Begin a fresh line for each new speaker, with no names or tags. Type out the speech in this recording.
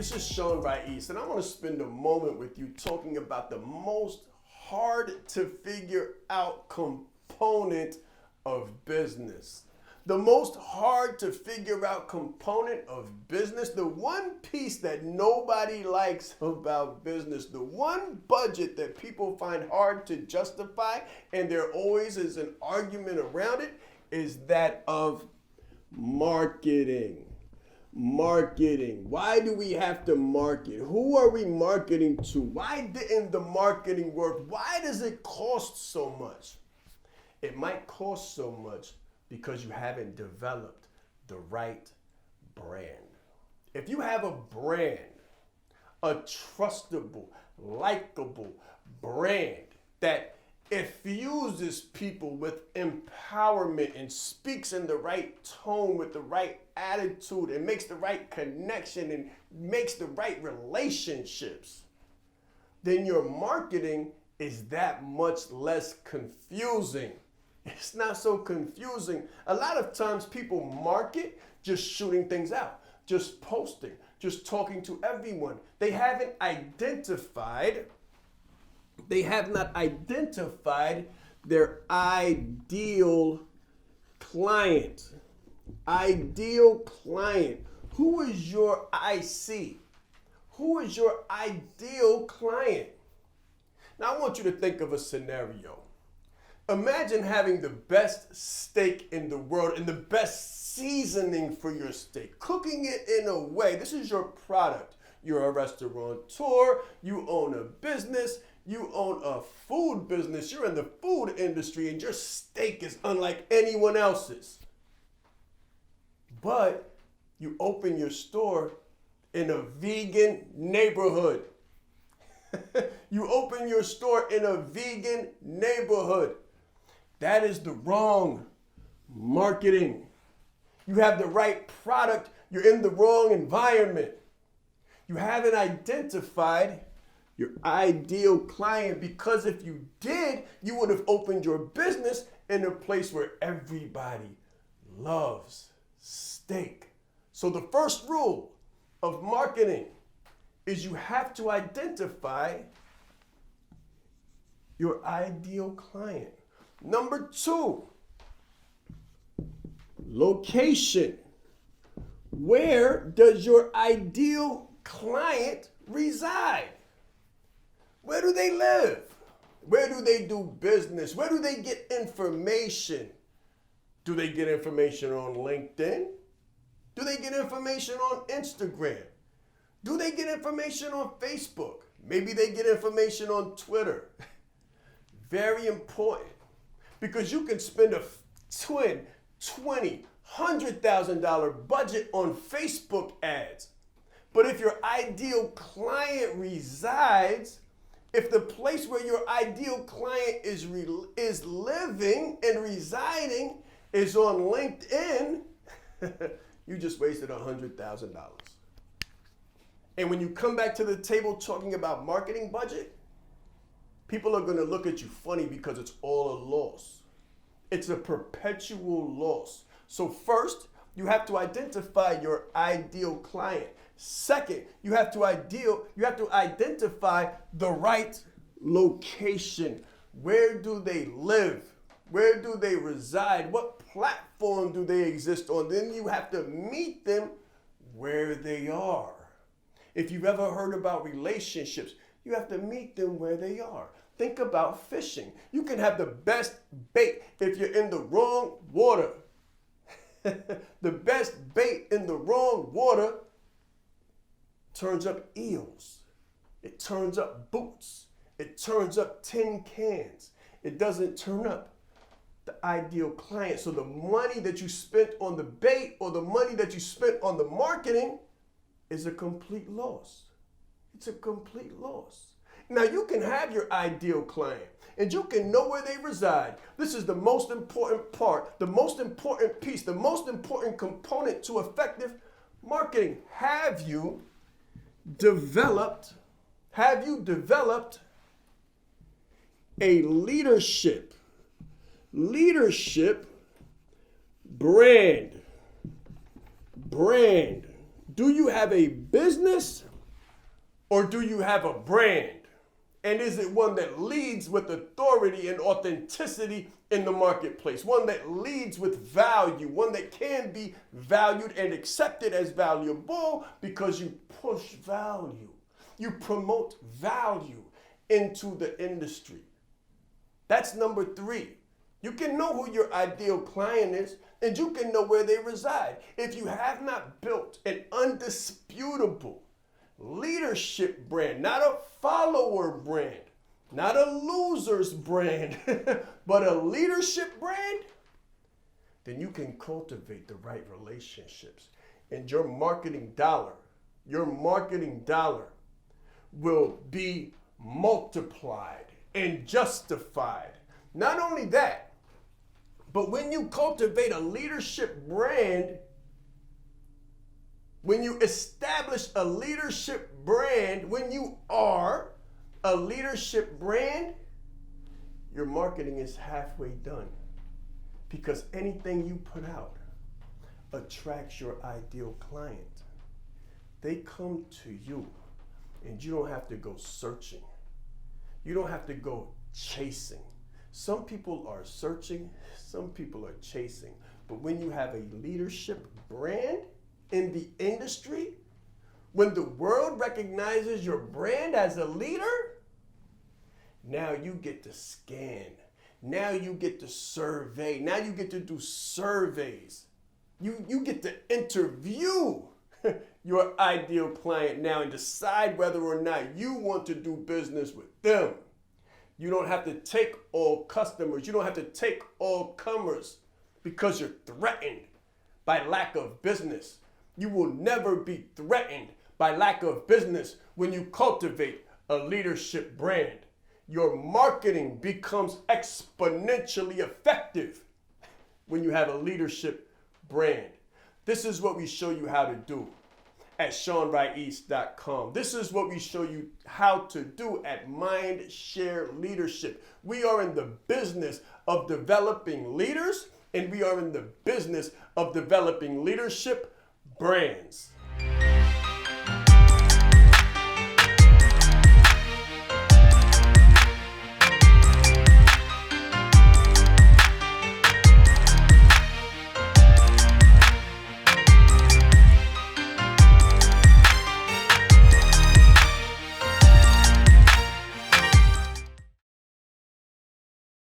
This is Shaan Rais, and I want to spend a moment with you talking about the most hard to figure out component of business. The most hard to figure out component of business, the one piece that nobody likes about business, the one budget that people find hard to justify, and there always is an argument around it, is that of marketing. Marketing. Why do we have to market? Who are we marketing to? Why didn't the marketing work? Why does it cost so much? It might cost so much because you haven't developed the right brand. If you have a brand, a trustable, likable brand that infuses people with empowerment and speaks in the right tone with the right attitude and makes the right connection and makes the right relationships, then your marketing is that much less confusing. It's not so confusing. A lot of times people market just shooting things out, just posting, just talking to everyone. They have not identified their ideal client. Ideal client. Who is your IC? Who is your ideal client? Now I want you to think of a scenario. Imagine having the best steak in the world and the best seasoning for your steak. Cooking it in a way, this is your product. You're a restaurateur, you own a business, you own a food business, you're in the food industry, and your steak is unlike anyone else's. But you open your store in a vegan neighborhood. You open your store in a vegan neighborhood. That is the wrong marketing. You have the right product, you're in the wrong environment. You haven't identified your ideal client, because if you did, you would have opened your business in a place where everybody loves steak. So the first rule of marketing is you have to identify your ideal client. Number 2, location. Where does your ideal client reside? Where do they live? Where do they do business? Where do they get information? Do they get information on LinkedIn? Do they get information on Instagram? Do they get information on Facebook? Maybe they get information on Twitter. Very important, because you can spend a $20,000, $100,000 budget on Facebook ads. But if your ideal client resides, if the place where your ideal client is living and residing is on LinkedIn, you just wasted $100,000. And when you come back to the table talking about marketing budget, people are going to look at you funny because it's all a loss. It's a perpetual loss. So first, you have to identify your ideal client. Second, you have to identify the right location. Where do they live? Where do they reside? What platform do they exist on? Then you have to meet them where they are. If you've ever heard about relationships, you have to meet them where they are. Think about fishing. You can have the best bait if you're in the wrong water. The best bait in the wrong water turns up eels. It turns up boots. It turns up tin cans. It doesn't turn up the ideal client. So the money that you spent on the bait or the money that you spent on the marketing is a complete loss. It's a complete loss. Now you can have your ideal client and you can know where they reside. This is the most important part, the most important piece, the most important component to effective marketing. Have you developed a leadership brand? Do you have a business Or do you have a brand? And is it one that leads with authority and authenticity in the marketplace? One that leads with value, one that can be valued and accepted as valuable because you push value. You promote value into the industry. That's number 3. You can know who your ideal client is, and you can know where they reside. If you have not built an undisputable leadership brand, not a follower brand, not a loser's brand, but a leadership brand, then you can cultivate the right relationships. And your marketing dollar will be multiplied and justified. Not only that, but when you cultivate a leadership brand, when you establish a leadership brand, when you are a leadership brand, your marketing is halfway done. Because anything you put out attracts your ideal client. They come to you, and you don't have to go searching. You don't have to go chasing. Some people are searching, some people are chasing. But when you have a leadership brand in the industry, when the world recognizes your brand as a leader, now you get to scan. Now you get to survey. Now you get to do surveys. You get to interview your ideal client now and decide whether or not you want to do business with them. You don't have to take all customers. You don't have to take all comers because you're threatened by lack of business. You will never be threatened by lack of business when you cultivate a leadership brand. Your marketing becomes exponentially effective when you have a leadership brand. This is what we show you how to do at ShaanRais.com. This is what we show you how to do at Mindshare Leadership. We are in the business of developing leaders, and we are in the business of developing leadership brands.